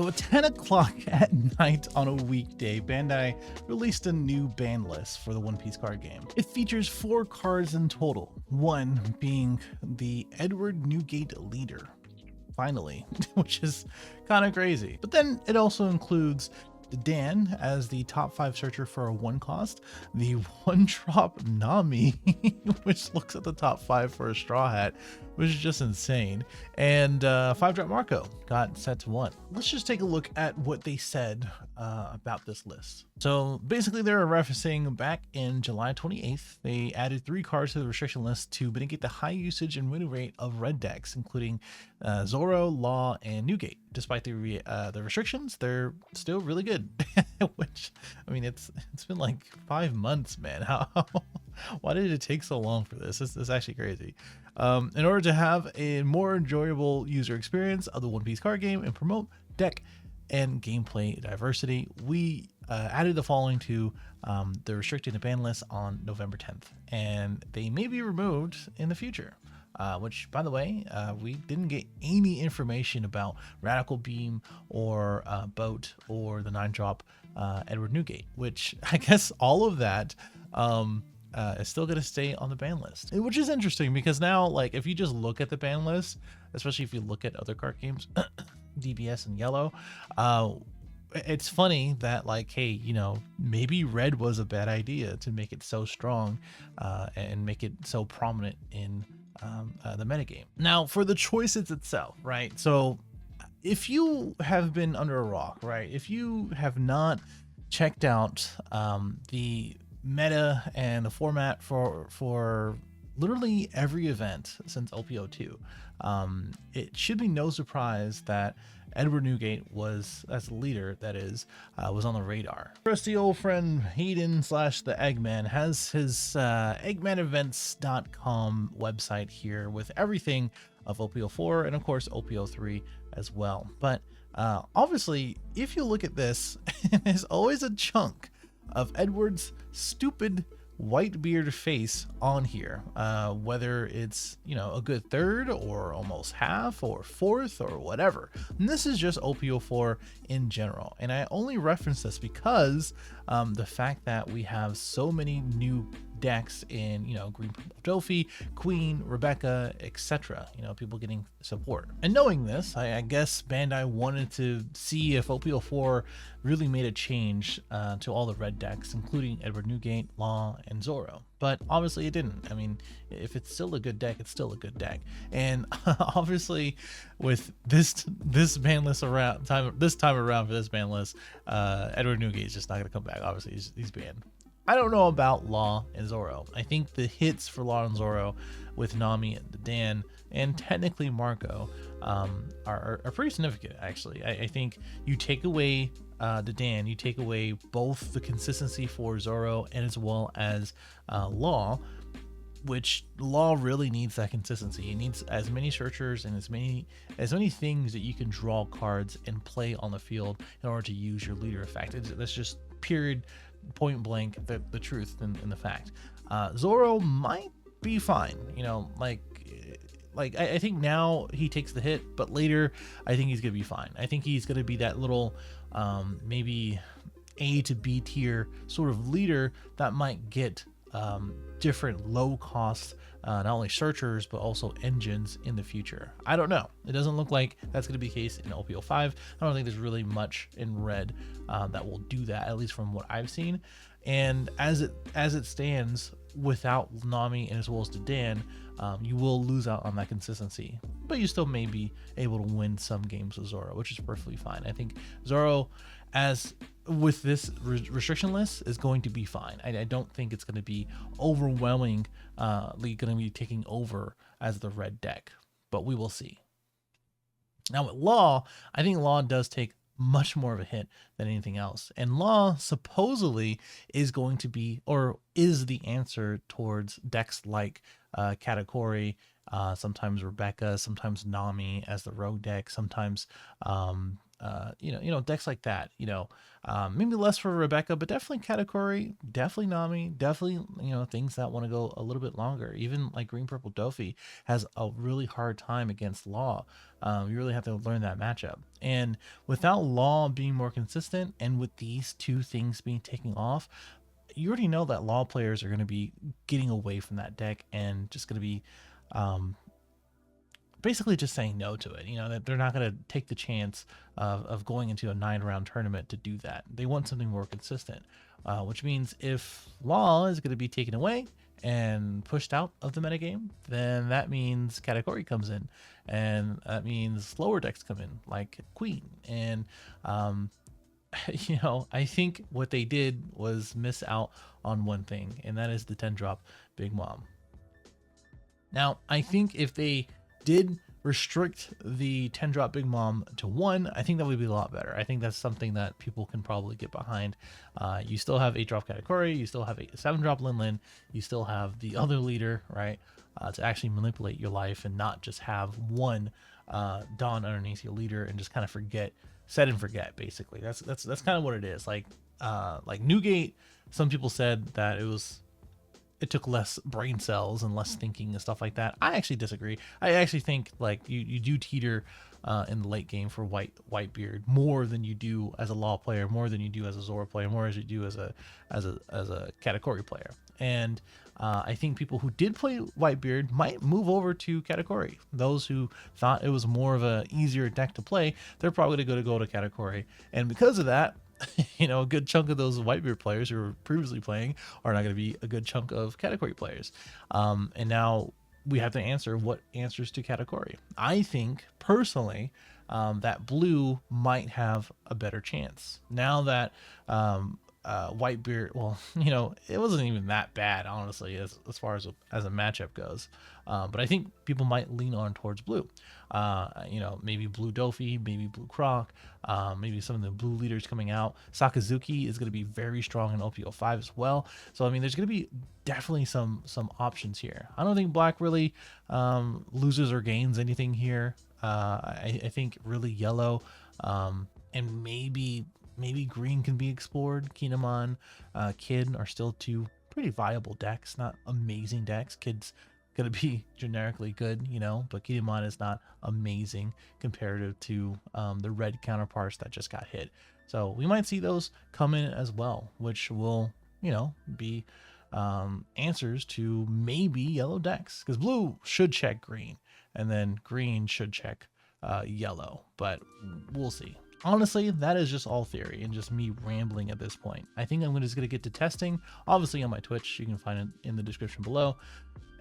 So at 10 o'clock at night on a weekday, Bandai released a new ban list for the One Piece card game. It features 4 cards in total, one being the Edward Newgate Leader, finally, which is kind of crazy. But then it also includes Dan as the top 5 searcher for a 1 cost, the 1-drop Nami, which looks at the top 5 for a Straw Hat, which is just insane, and 5-drop Marco got set to 1. Let's just take a look at what they said about this list. So basically they're referencing back in July 28th, they added 3 cards to the restriction list to mitigate the high usage and win rate of red decks, including Zoro, Law, and Newgate. Despite the restrictions, they're still really good. Which, I mean, it's been like 5 months, man. Why did it take so long for this? This is actually crazy. In order to have a more enjoyable user experience of the One Piece card game and promote deck and gameplay diversity, we added the following to the restricted and ban list on November 10th, and they may be removed in the future. Which, by the way, we didn't get any information about Radical Beam or Boat or the 9-drop Edward Newgate, which I guess all of that is still going to stay on the ban list, which is interesting because now, like, if you just look at the ban list, especially if you look at other card games, DBS and Yellow, it's funny that, like, hey, you know, maybe red was a bad idea to make it so strong and make it so prominent in the metagame. Now, for the choices itself, right? So if you have been under a rock, right? If you have not checked out the meta and the format for literally every event since OPO2, it should be no surprise that Edward Newgate was, as the leader, that is, was on the radar. Trusty old friend Hayden / the Eggman has his eggmanevents.com website here with everything of OPO4 and of course OPO3 as well. But obviously, if you look at this, there's always a chunk of Edward's stupid white beard face on here, whether it's, you know, a good third or almost half or fourth or whatever. And this is just OPO4 in general, and I only reference this because the fact that we have so many new decks in, you know, Green Dofi, Queen, Rebecca, etc. You know, people getting support. And knowing this, I guess Bandai wanted to see if OPO4 really made a change to all the red decks, including Edward Newgate, Law, and Zoro. But obviously it didn't. I mean, if it's still a good deck, it's still a good deck. And obviously with this ban list this time around for this ban list, Edward Newgate is just not going to come back. Obviously he's banned. I don't know about Law and Zoro. I think the hits for Law and Zoro with Nami and Dan and technically Marco are pretty significant, actually. I think you take away the Dan, you take away both the consistency for Zoro and as well as Law, which Law really needs that consistency. It needs as many searchers and as many things that you can draw cards and play on the field in order to use your leader effect. That's just period, point blank, the truth and the fact. Zoro might be fine, you know, like I think now he takes the hit, but later I think he's gonna be fine. I think he's gonna be that little maybe A to B tier sort of leader that might get different low cost not only searchers but also engines in the future. I don't know. It doesn't look like that's going to be the case in OPO5. I don't think there's really much in red that will do that, at least from what I've seen. And as it stands, without Nami and as well as the Dan, you will lose out on that consistency, but you still may be able to win some games with Zoro, which is perfectly fine. I think Zoro, as with this restriction list, is going to be fine. I don't think it's going to be overwhelmingly going to be taking over as the red deck, but we will see. Now with Law, I think Law does take much more of a hit than anything else, and Law supposedly is going to be, or is the answer towards decks like Katakuri, sometimes Rebecca, sometimes Nami as the rogue deck, sometimes decks like that. Maybe less for Rebecca, but definitely Katakuri, definitely Nami, definitely things that want to go a little bit longer. Even like Green Purple Dofi has a really hard time against Law. You really have to learn that matchup. And without Law being more consistent, and with these two things being taken off, you already know that Law players are going to be getting away from that deck and just going to be basically just saying no to it. That they're not going to take the chance of going into a 9-round tournament to do that. They want something more consistent, which means if Law is going to be taken away and pushed out of the metagame, then that means Katakuri comes in, and that means lower decks come in like Queen. And I think what they did was miss out on one thing, and that is the 10-drop Big Mom. Now, I think if they did restrict the 10-drop Big Mom to 1, I think that would be a lot better. I think that's something that people can probably get behind. You still have 8-drop Katakuri, you still have 7-drop Lin Lin, you still have the other leader, right, to actually manipulate your life and not just have one Dawn underneath your leader and just kind of set and forget, basically. That's kind of what it is. Like Newgate, some people said that it took less brain cells and less thinking and stuff like that. I actually disagree. I actually think like you do teeter in the late game for Whitebeard more than you do as a Law player, more than you do as a Zora player, more as you do as a Katakuri player. And I think people who did play Whitebeard might move over to Katakuri. Those who thought it was more of a easier deck to play, they're probably going to go to Katakuri. And because of that, a good chunk of those Whitebeard players who were previously playing are not going to be a good chunk of Katakuri players. And now we have to answer what answers to Katakuri. I think personally that blue might have a better chance now that Whitebeard, well, it wasn't even that bad, honestly, as far as a matchup goes. But I think people might lean on towards blue. Maybe blue Dofi, maybe blue Croc, maybe some of the blue leaders coming out. Sakazuki is going to be very strong in OPO5 as well. So, I mean, there's going to be definitely some options here. I don't think black really loses or gains anything here. I think really yellow and maybe green can be explored. Kinemon, Kid are still two pretty viable decks, not amazing decks. Kid's gonna be generically good, but Kinemon is not amazing comparative to the red counterparts that just got hit. So we might see those come in as well, which will, be answers to maybe yellow decks, because blue should check green, and then green should check yellow, but we'll see. Honestly, that is just all theory and just me rambling at this point. I think I'm just going to get to testing, obviously on my Twitch. You can find it in the description below.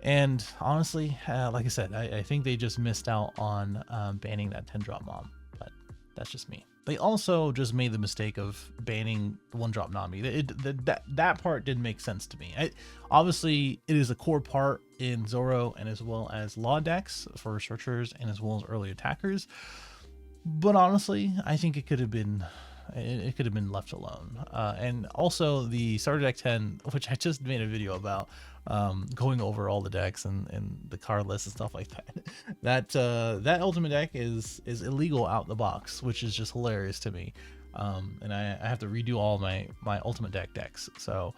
And honestly, like I said, I think they just missed out on banning that 10-drop Mom, but that's just me. They also just made the mistake of banning the 1-drop Nami. That part didn't make sense to me. Obviously, it is a core part in Zoro and as well as Law decks for searchers and as well as early attackers. But honestly, I think it could have been left alone. And also the starter deck 10, which I just made a video about, going over all the decks and the card list and stuff like that. That ultimate deck is illegal out the box, which is just hilarious to me. And I have to redo all my ultimate decks. So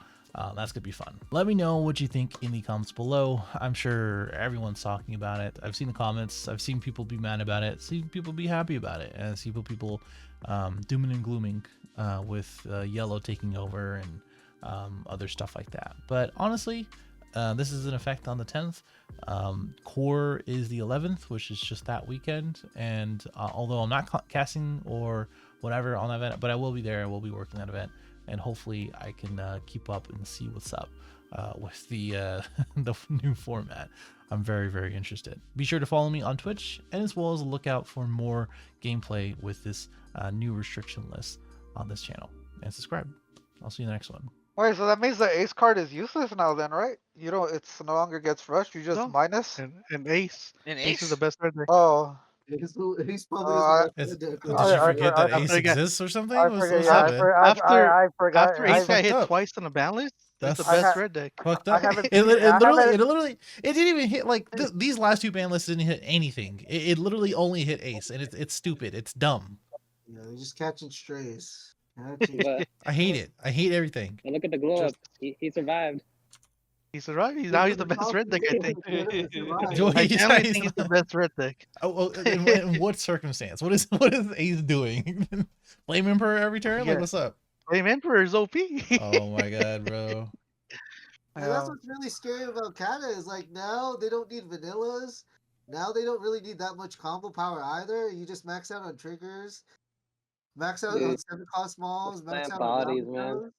that's gonna be fun. Let me know what you think in the comments below. I'm sure everyone's talking about it. I've seen the comments. I've seen people be mad about it, seen people be happy about it, and I see people dooming and glooming with yellow taking over and other stuff like that. But honestly, this is an effect on the 10th. Core is the 11th, which is just that weekend. And although I'm not casting or whatever on that event, but I will be there. I will be working that event. And hopefully I can keep up and see what's up with the the new format. I'm very, very interested. Be sure to follow me on Twitch, and as well as look out for more gameplay with this new restriction list on this channel. And subscribe. I'll see you in the next one. Wait, so that means the ace card is useless now then, right? It's no longer gets rushed, you just minus? An ace. An Ace is ace? the best card deck. Oh. He's probably Did you forget that ace exists or something? I forgot. After ace got hit twice on the ban list, that's the best red deck. Fucked up. It literally it didn't even hit, like these last two ban lists didn't hit anything. It literally only hit ace, and it's stupid. It's dumb. Yeah, they're just catching strays. But I hate it. I hate everything. but look at the glow Just- up. He survived. He's right. Now he's the best red deck, I think. Do I he's- definitely he's think he's the not- best red deck. Oh, in what circumstance? What is Ace doing? Flame Emperor every turn? Yeah. Like, what's up? Flame Emperor is OP. Oh my god, bro. And that's what's really scary about Kata is like now they don't need vanillas. Now they don't really need that much combo power either. You just max out on triggers, max out on 7-cost mobs, max Plant out bodies, on man. Rambo.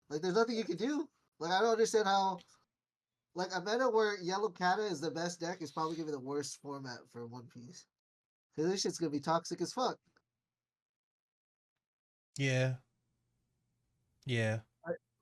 Like there's nothing you can do. Like I don't understand how. Like a meta where Yellow Kata is the best deck is probably gonna be the worst format for One Piece. Cause this shit's gonna be toxic as fuck. Yeah. Yeah.